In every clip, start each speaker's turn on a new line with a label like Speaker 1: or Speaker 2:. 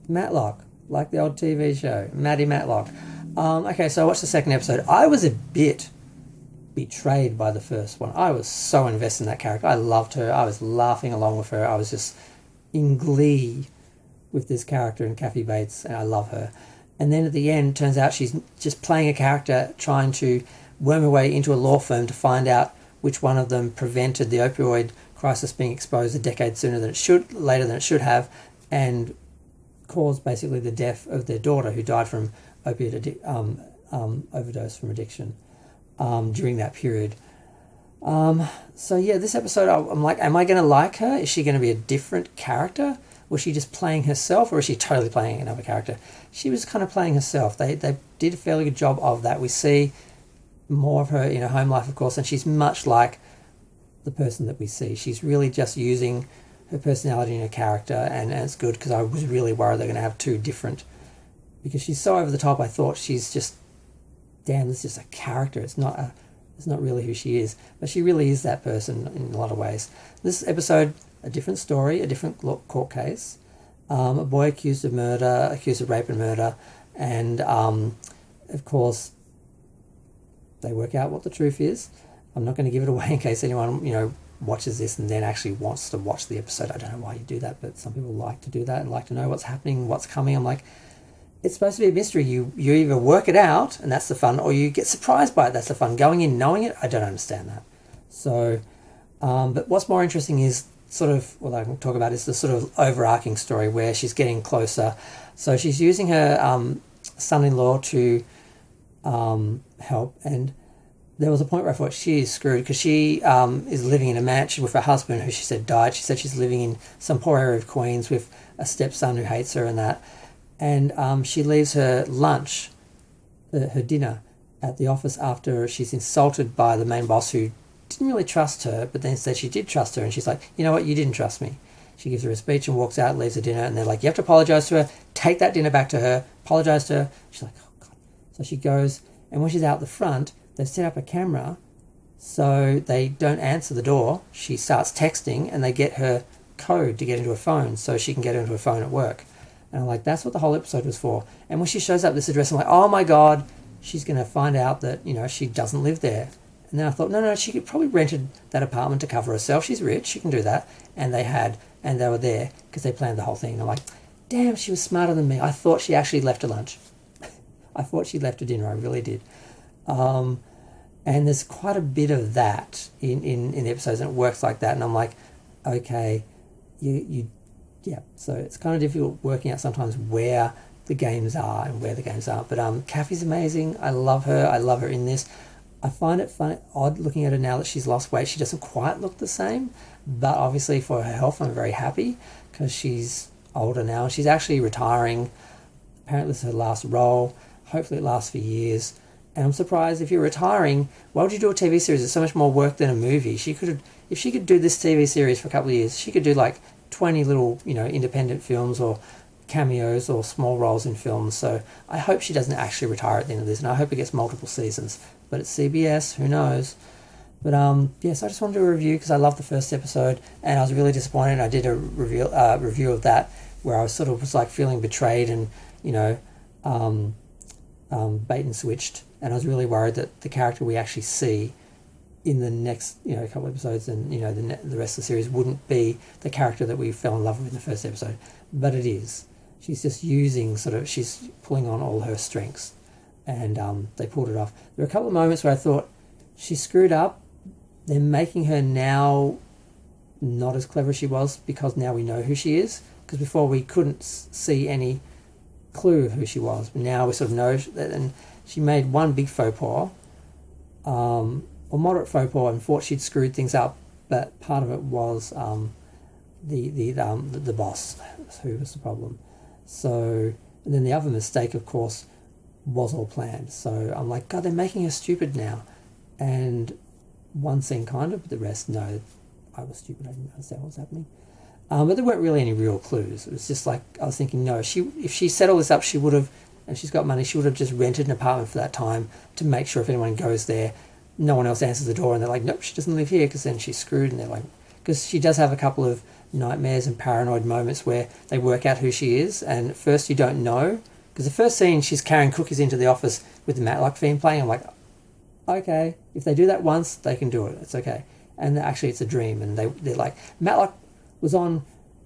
Speaker 1: Matlock, like the old TV show, Maddie Matlock. Okay, so I watched the second episode. I was a bit betrayed by the first one. I was so invested in that character. I loved her. I was laughing along with her. I was just in glee with this character in Kathy Bates, and I love her. And then at the end, turns out she's just playing a character trying to worm her way into a law firm to find out which one of them prevented the opioid crisis being exposed a decade sooner than it should, later than it should have, and caused basically the death of their daughter, who died from overdose from addiction during that period. So yeah, this episode, I'm like, am I going to like her? Is she going to be a different character? Was she just playing herself, or is she totally playing another character? She was kind of playing herself. They did a fairly good job of that. We see more of her in her home life, of course, and she's much like the person that we see. She's really just using her personality and her character, and it's good, because I was really worried they're going to have two different, because she's so over the top. I thought she's just, damn, this is just a character. It's not really who she is, but she really is that person in a lot of ways. This episode, a different story, a different court case, a boy accused of rape and murder, and of course they work out what the truth is. I'm not going to give it away in case anyone watches this and then actually wants to watch the episode. I don't know why you do that, but some people like to do that and like to know what's happening, what's coming. I'm like, it's supposed to be a mystery. You either work it out, and that's the fun, or you get surprised by it. That's the fun. Going in knowing it, I don't understand that. So, but what's more interesting is sort of what I can talk about is the sort of overarching story where she's getting closer. So she's using her son-in-law to help, and there was a point where I thought she is screwed, because she is living in a mansion with her husband, who she said died. She said she's living in some poor area of Queens with a stepson who hates her and that. And she leaves her lunch, her dinner, at the office after she's insulted by the main boss, who didn't really trust her, but then said she did trust her. And she's like, you know what, you didn't trust me. She gives her a speech and walks out, leaves her dinner, and they're like, you have to apologise to her, take that dinner back to her, apologise to her. She's like, oh God. So she goes, and when she's out the front, they've set up a camera so they don't answer the door. She starts texting, and they get her code to get into her phone so she can get into her phone at work. And I'm like, that's what the whole episode was for. And when she shows up this address, I'm like, oh my God, she's going to find out that, she doesn't live there. And then I thought, no, she could probably rented that apartment to cover herself. She's rich, she can do that. And they were there because they planned the whole thing. And I'm like, damn, she was smarter than me. I thought she actually left her lunch. I thought she left her dinner, I really did. And there's quite a bit of that in the episodes, and it works like that. And I'm like, okay, yeah, so it's kind of difficult working out sometimes where the games are and where the games aren't. But Kathy's amazing. I love her. I love her in this. I find it odd looking at her now that she's lost weight. She doesn't quite look the same, but obviously for her health, I'm very happy, because she's older now. She's actually retiring. Apparently this is her last role. Hopefully it lasts for years. And I'm surprised, if you're retiring, why would you do a TV series? It's so much more work than a movie. If she could do this TV series for a couple of years, she could do like 20 little, independent films or cameos or small roles in films. So I hope she doesn't actually retire at the end of this, and I hope it gets multiple seasons. But it's CBS, who knows? But yes, I just wanted to do a review because I loved the first episode, and I was really disappointed. I did a review of that where I was like feeling betrayed and bait and switched, and I was really worried that the character we actually see in the next couple of episodes and the rest of the series wouldn't be the character that we fell in love with in the first episode, but it is. She's just using she's pulling on all her strengths, and they pulled it off. There were a couple of moments where I thought she screwed up. They're making her now not as clever as she was, because now we know who she is, because before we couldn't see any clue of who she was, but now we sort of know that. And she made one big faux pas, or moderate faux pas, and thought she'd screwed things up, but part of it was the boss who was the problem. So, and then the other mistake, of course, was all planned. So I'm like, God, they're making her stupid now. And one scene kind of, but the rest, no, I was stupid. I didn't understand what was happening. But there weren't really any real clues. It was just like, I was thinking, no, if she set all this up, she would have, and she's got money, she would have just rented an apartment for that time to make sure if anyone goes there, no one else answers the door, and they're like, nope, she doesn't live here, because then she's screwed. And they're like, because she does have a couple of nightmares and paranoid moments where they work out who she is, and at first you don't know, because the first scene she's carrying cookies into the office with the Matlock theme playing. I'm like, okay, if they do that once, they can do it. It's okay. And actually, it's a dream, and they're like, Matlock was on.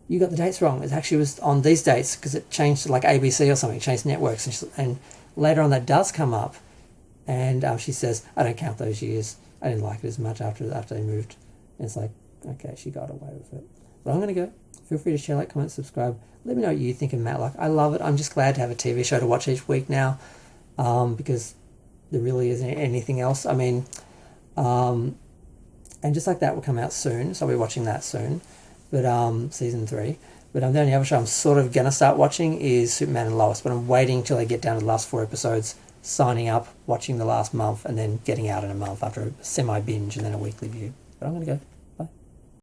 Speaker 1: You got the dates wrong. It actually was on these dates because it changed to like ABC or something. It changed networks, and later on that does come up, and she says, I don't count those years. I didn't like it as much after they moved. And it's like, okay, she got away with it. But I'm going to go. Feel free to share, like, comment, subscribe. Let me know what you think of Matlock. I love it. I'm just glad to have a TV show to watch each week now, because there really isn't anything else. I mean, and just like that will come out soon, so I'll be watching that soon. But season 3. But the only other show I'm sort of going to start watching is Superman and Lois, but I'm waiting till I get down to the last 4 episodes, signing up, watching the last month, and then getting out in a month after a semi-binge and then a weekly view. But I'm going to go.